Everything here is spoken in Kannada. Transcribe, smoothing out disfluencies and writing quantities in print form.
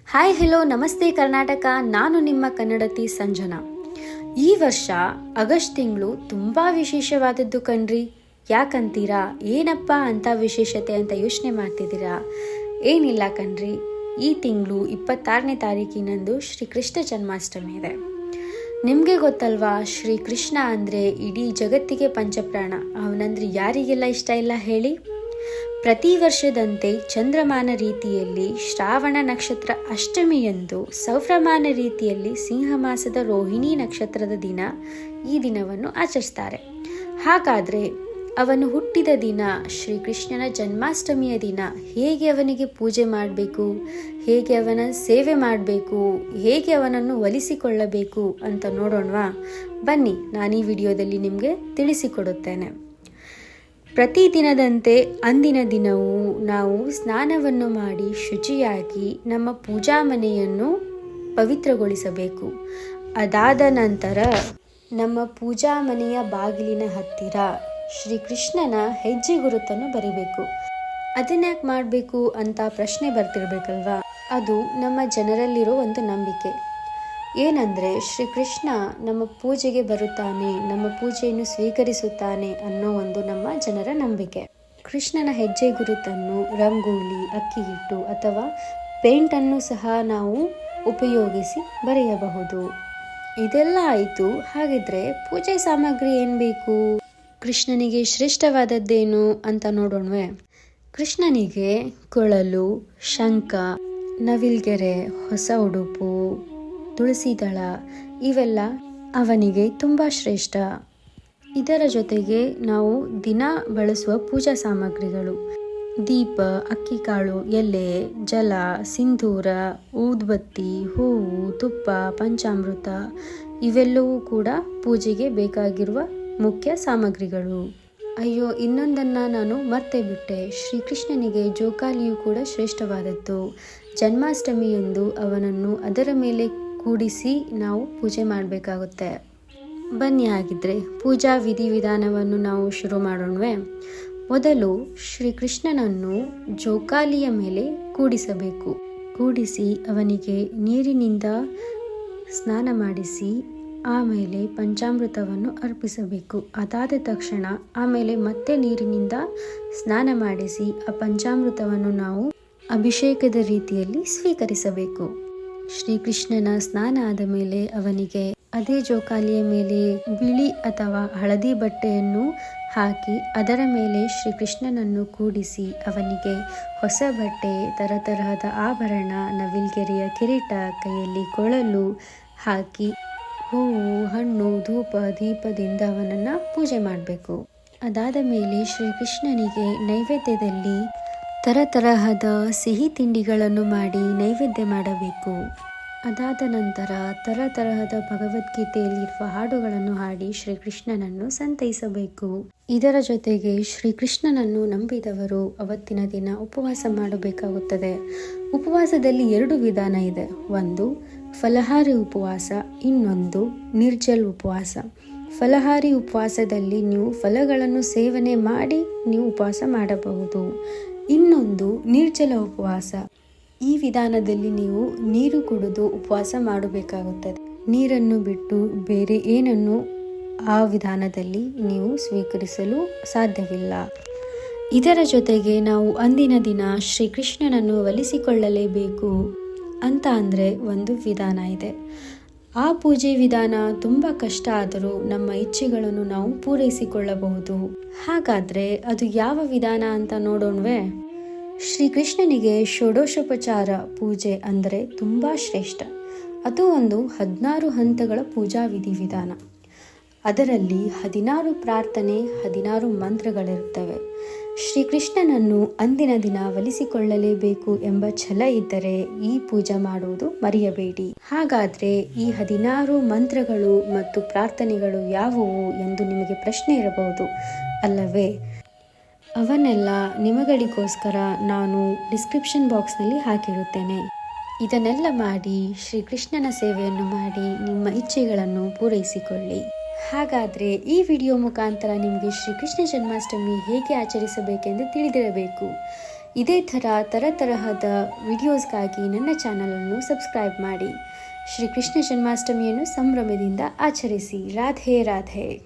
ಹಾಯ್ ಹೆಲೋ ನಮಸ್ತೆ ಕರ್ನಾಟಕ. ನಾನು ನಿಮ್ಮ ಕನ್ನಡತಿ ಸಂಜನಾ. ಈ ವರ್ಷ ಆಗಸ್ಟ್ ತಿಂಗಳು ತುಂಬ ವಿಶೇಷವಾದದ್ದು ಕಣ್ರಿ. ಯಾಕಂತೀರಾ? ಏನಪ್ಪ ಅಂತ ವಿಶೇಷತೆ ಅಂತ ಯೋಚನೆ ಮಾಡ್ತಿದ್ದೀರಾ? ಏನಿಲ್ಲ ಕಣ್ರಿ, ಈ ತಿಂಗಳು 26ನೇ ತಾರೀಕಿನಂದು ಶ್ರೀಕೃಷ್ಣ ಜನ್ಮಾಷ್ಟಮಿ ಇದೆ. ನಿಮಗೆ ಗೊತ್ತಲ್ವಾ, ಶ್ರೀಕೃಷ್ಣ ಅಂದರೆ ಇಡೀ ಜಗತ್ತಿಗೆ ಪಂಚಪ್ರಾಣ. ಅವನಂದ್ರೆ ಯಾರಿಗೆಲ್ಲ ಇಷ್ಟ ಇಲ್ಲ ಹೇಳಿ? ಪ್ರತಿ ವರ್ಷದಂತೆ ಚಂದ್ರಮಾನ ರೀತಿಯಲ್ಲಿ ಶ್ರಾವಣ ನಕ್ಷತ್ರ ಅಷ್ಟಮಿಯಂದು, ಸೌರಮಾನ ರೀತಿಯಲ್ಲಿ ಸಿಂಹಮಾಸದ ರೋಹಿಣಿ ನಕ್ಷತ್ರದ ದಿನ ಈ ದಿನವನ್ನು ಆಚರಿಸ್ತಾರೆ. ಹಾಗಾದರೆ ಅವನು ಹುಟ್ಟಿದ ದಿನ, ಶ್ರೀಕೃಷ್ಣನ ಜನ್ಮಾಷ್ಟಮಿಯ ದಿನ, ಹೇಗೆ ಅವನಿಗೆ ಪೂಜೆ ಮಾಡಬೇಕು, ಹೇಗೆ ಅವನ ಸೇವೆ ಮಾಡಬೇಕು, ಹೇಗೆ ಅವನನ್ನು ಒಲಿಸಿಕೊಳ್ಳಬೇಕು ಅಂತ ನೋಡೋಣವಾ? ಬನ್ನಿ, ನಾನು ಈ ವಿಡಿಯೋದಲ್ಲಿ ನಿಮಗೆ ತಿಳಿಸಿಕೊಡುತ್ತೇನೆ. ಪ್ರತಿದಿನದಂತೆ ಅಂದಿನ ದಿನವೂ ನಾವು ಸ್ನಾನವನ್ನು ಮಾಡಿ ಶುಚಿಯಾಗಿ ನಮ್ಮ ಪೂಜಾ ಮನೆಯನ್ನು ಪವಿತ್ರಗೊಳಿಸಬೇಕು. ಅದಾದ ನಂತರ ನಮ್ಮ ಪೂಜಾ ಮನೆಯ ಬಾಗಿಲಿನ ಹತ್ತಿರ ಶ್ರೀಕೃಷ್ಣನ ಹೆಜ್ಜೆ ಗುರುತನ್ನು ಬರಿಬೇಕು. ಅದನ್ಯಾಕೆ ಮಾಡಬೇಕು ಅಂತ ಪ್ರಶ್ನೆ ಬರ್ತಿರ್ಬೇಕಲ್ವಾ? ಅದು ನಮ್ಮ ಜನರಲ್ಲಿರೋ ಒಂದು ನಂಬಿಕೆ. ಏನಂದರೆ, ಶ್ರೀಕೃಷ್ಣ ನಮ್ಮ ಪೂಜೆಗೆ ಬರುತ್ತಾನೆ, ನಮ್ಮ ಪೂಜೆಯನ್ನು ಸ್ವೀಕರಿಸುತ್ತಾನೆ ಅನ್ನೋ ಒಂದು ನಮ್ಮ ಜನರ ನಂಬಿಕೆ. ಕೃಷ್ಣನ ಹೆಜ್ಜೆ ಗುರುತನ್ನು ರಂಗೋಲಿ, ಅಕ್ಕಿ ಹಿಟ್ಟು ಅಥವಾ ಪೇಂಟನ್ನು ಸಹ ನಾವು ಉಪಯೋಗಿಸಿ ಬರೆಯಬಹುದು. ಇದೆಲ್ಲ ಆಯಿತು. ಹಾಗಿದ್ರೆ ಪೂಜೆ ಸಾಮಗ್ರಿ ಏನು ಬೇಕು? ಕೃಷ್ಣನಿಗೆ ಶ್ರೇಷ್ಠವಾದದ್ದೇನು ಅಂತ ನೋಡೋಣವೇ? ಕೃಷ್ಣನಿಗೆ ಕೊಳಲು, ಶಂಖ, ನವಿಲ್ಗೆರೆ, ಹೊಸ ಉಡುಪು, ತುಳಸಿ ದಳ ಇವೆಲ್ಲ ಅವನಿಗೆ ತುಂಬ ಶ್ರೇಷ್ಠ. ಇದರ ಜೊತೆಗೆ ನಾವು ದಿನ ಬಳಸುವ ಪೂಜಾ ಸಾಮಗ್ರಿಗಳು: ದೀಪ, ಅಕ್ಕಿ ಕಾಳು, ಎಲೆ, ಜಲ, ಸಿಂಧೂರ, ಊದ್ಬತ್ತಿ, ಹೂವು, ತುಪ್ಪ, ಪಂಚಾಮೃತ ಇವೆಲ್ಲವೂ ಕೂಡ ಪೂಜೆಗೆ ಬೇಕಾಗಿರುವ ಮುಖ್ಯ ಸಾಮಗ್ರಿಗಳು. ಅಯ್ಯೋ, ಇನ್ನೊಂದನ್ನು ನಾನು ಮರ್ತೇ ಬಿಟ್ಟೆ. ಶ್ರೀಕೃಷ್ಣನಿಗೆ ಜೋಕಾಲಿಯು ಕೂಡ ಶ್ರೇಷ್ಠವಾದದ್ದು. ಜನ್ಮಾಷ್ಟಮಿಯಂದು ಅವನನ್ನು ಅದರ ಮೇಲೆ ಕೂಡಿಸಿ ನಾವು ಪೂಜೆ ಮಾಡಬೇಕಾಗುತ್ತೆ. ಬನ್ನಿ, ಹಾಗಿದ್ರೆ ಪೂಜಾ ವಿಧಿವಿಧಾನವನ್ನು ನಾವು ಶುರು ಮಾಡೋಣವೇ? ಮೊದಲು ಶ್ರೀಕೃಷ್ಣನನ್ನು ಜೋಕಾಲಿಯ ಮೇಲೆ ಕೂಡಿಸಬೇಕು. ಕೂಡಿಸಿ ಅವನಿಗೆ ನೀರಿನಿಂದ ಸ್ನಾನ ಮಾಡಿಸಿ ಆಮೇಲೆ ಪಂಚಾಮೃತವನ್ನು ಅರ್ಪಿಸಬೇಕು. ಅದಾದ ತಕ್ಷಣ ಆಮೇಲೆ ಮತ್ತೆ ನೀರಿನಿಂದ ಸ್ನಾನ ಮಾಡಿಸಿ ಆ ಪಂಚಾಮೃತವನ್ನು ನಾವು ಅಭಿಷೇಕದ ರೀತಿಯಲ್ಲಿ ಸ್ವೀಕರಿಸಬೇಕು. ಶ್ರೀಕೃಷ್ಣನ ಸ್ನಾನ ಆದ ಮೇಲೆ ಅವನಿಗೆ ಅದೇ ಜೋಕಾಲಿಯ ಮೇಲೆ ಬಿಳಿ ಅಥವಾ ಹಳದಿ ಬಟ್ಟೆಯನ್ನು ಹಾಕಿ ಅದರ ಮೇಲೆ ಶ್ರೀಕೃಷ್ಣನನ್ನು ಕೂಡಿಸಿ ಅವನಿಗೆ ಹೊಸ ಬಟ್ಟೆ, ತರತರಹದ ಆಭರಣ, ನವಿಲ್ಗೆರೆಯ ಕಿರೀಟ, ಕೈಯಲ್ಲಿ ಕೊಳಲು ಹಾಕಿ ಹೂವು, ಹಣ್ಣು, ಧೂಪ, ದೀಪದಿಂದ ಅವನನ್ನು ಪೂಜೆ ಮಾಡಬೇಕು. ಅದಾದ ಮೇಲೆ ಶ್ರೀಕೃಷ್ಣನಿಗೆ ನೈವೇದ್ಯದಲ್ಲಿ ತರತರಹದ ಸಿಹಿ ತಿಂಡಿಗಳನ್ನು ಮಾಡಿ ನೈವೇದ್ಯ ಮಾಡಬೇಕು. ಅದಾದ ನಂತರ ತರತರಹದ ಭಗವದ್ಗೀತೆಯಲ್ಲಿರುವ ಹಾಡುಗಳನ್ನು ಹಾಡಿ ಶ್ರೀಕೃಷ್ಣನನ್ನು ಸಂತೈಸಬೇಕು. ಇದರ ಜೊತೆಗೆ ಶ್ರೀಕೃಷ್ಣನನ್ನು ನಂಬಿದವರು ಅವತ್ತಿನ ದಿನ ಉಪವಾಸ ಮಾಡಬೇಕಾಗುತ್ತದೆ. ಉಪವಾಸದಲ್ಲಿ 2 ವಿಧಾನ ಇದೆ. ಒಂದು ಫಲಹಾರಿ ಉಪವಾಸ, ಇನ್ನೊಂದು ನಿರ್ಜಲ್ ಉಪವಾಸ. ಫಲಹಾರಿ ಉಪವಾಸದಲ್ಲಿ ನೀವು ಫಲಗಳನ್ನು ಸೇವನೆ ಮಾಡಿ ನೀವು ಉಪವಾಸ ಮಾಡಬಹುದು. ಇನ್ನೊಂದು ನಿರ್ಜಲ ಉಪವಾಸ. ಈ ವಿಧಾನದಲ್ಲಿ ನೀವು ನೀರು ಕುಡಿದು ಉಪವಾಸ ಮಾಡಬೇಕಾಗುತ್ತದೆ. ನೀರನ್ನು ಬಿಟ್ಟು ಬೇರೆ ಏನನ್ನು ಆ ವಿಧಾನದಲ್ಲಿ ನೀವು ಸ್ವೀಕರಿಸಲು ಸಾಧ್ಯವಿಲ್ಲ. ಇದರ ಜೊತೆಗೆ ನಾವು ಅಂದಿನ ದಿನ ಶ್ರೀಕೃಷ್ಣನನ್ನು ಒಲಿಸಿಕೊಳ್ಳಲೇಬೇಕು ಅಂತ ಅಂದರೆ ಒಂದು ವಿಧಾನ ಇದೆ. ಆ ಪೂಜೆ ವಿಧಾನ ತುಂಬ ಕಷ್ಟ ಆದರೂ ನಮ್ಮ ಇಚ್ಛೆಗಳನ್ನು ನಾವು ಪೂರೈಸಿಕೊಳ್ಳಬಹುದು. ಹಾಗಾದರೆ ಅದು ಯಾವ ವಿಧಾನ ಅಂತ ನೋಡೋಣವೇ? ಶ್ರೀಕೃಷ್ಣನಿಗೆ ಷೋಡಶೋಪಚಾರ ಪೂಜೆ ಅಂದರೆ ತುಂಬ ಶ್ರೇಷ್ಠ. ಅದು ಒಂದು 16 ಹಂತಗಳ ಪೂಜಾ ವಿಧಿವಿಧಾನ. ಅದರಲ್ಲಿ 16 ಪ್ರಾರ್ಥನೆ, 16 ಮಂತ್ರಗಳಿರುತ್ತವೆ. ಶ್ರೀಕೃಷ್ಣನನ್ನು ಅಂದಿನ ದಿನ ಒಲಿಸಿಕೊಳ್ಳಲೇಬೇಕು ಎಂಬ ಛಲ ಇದ್ದರೆ ಈ ಪೂಜೆ ಮಾಡುವುದು ಮರೆಯಬೇಡಿ. ಹಾಗಾದರೆ ಈ 16 ಮಂತ್ರಗಳು ಮತ್ತು ಪ್ರಾರ್ಥನೆಗಳು ಯಾವುವು ಎಂದು ನಿಮಗೆ ಪ್ರಶ್ನೆ ಇರಬಹುದು ಅಲ್ಲವೇ? ಅವನ್ನೆಲ್ಲ ನಿಮಗಳಿಗೋಸ್ಕರ ನಾನು ಡಿಸ್ಕ್ರಿಪ್ಷನ್ ಬಾಕ್ಸ್ನಲ್ಲಿ ಹಾಕಿರುತ್ತೇನೆ. ಇದನ್ನೆಲ್ಲ ಮಾಡಿ ಶ್ರೀಕೃಷ್ಣನ ಸೇವೆಯನ್ನು ಮಾಡಿ ನಿಮ್ಮ ಇಚ್ಛೆಗಳನ್ನು ಪೂರೈಸಿಕೊಳ್ಳಿ. ಹಾಗಾದರೆ ಈ ವಿಡಿಯೋ ಮುಖಾಂತರ ನಿಮಗೆ ಶ್ರೀಕೃಷ್ಣ ಜನ್ಮಾಷ್ಟಮಿ ಹೇಗೆ ಆಚರಿಸಬೇಕೆಂದು ತಿಳಿದಿರಬೇಕು. ಇದೇ ತರಹದ ವಿಡಿಯೋಸ್ಗಾಗಿ ನನ್ನ ಚಾನಲನ್ನು ಸಬ್ಸ್ಕ್ರೈಬ್ ಮಾಡಿ. ಶ್ರೀಕೃಷ್ಣ ಜನ್ಮಾಷ್ಟಮಿಯನ್ನು ಸಂಭ್ರಮದಿಂದ ಆಚರಿಸಿ. ರಾಧೆ ರಾಧೆ.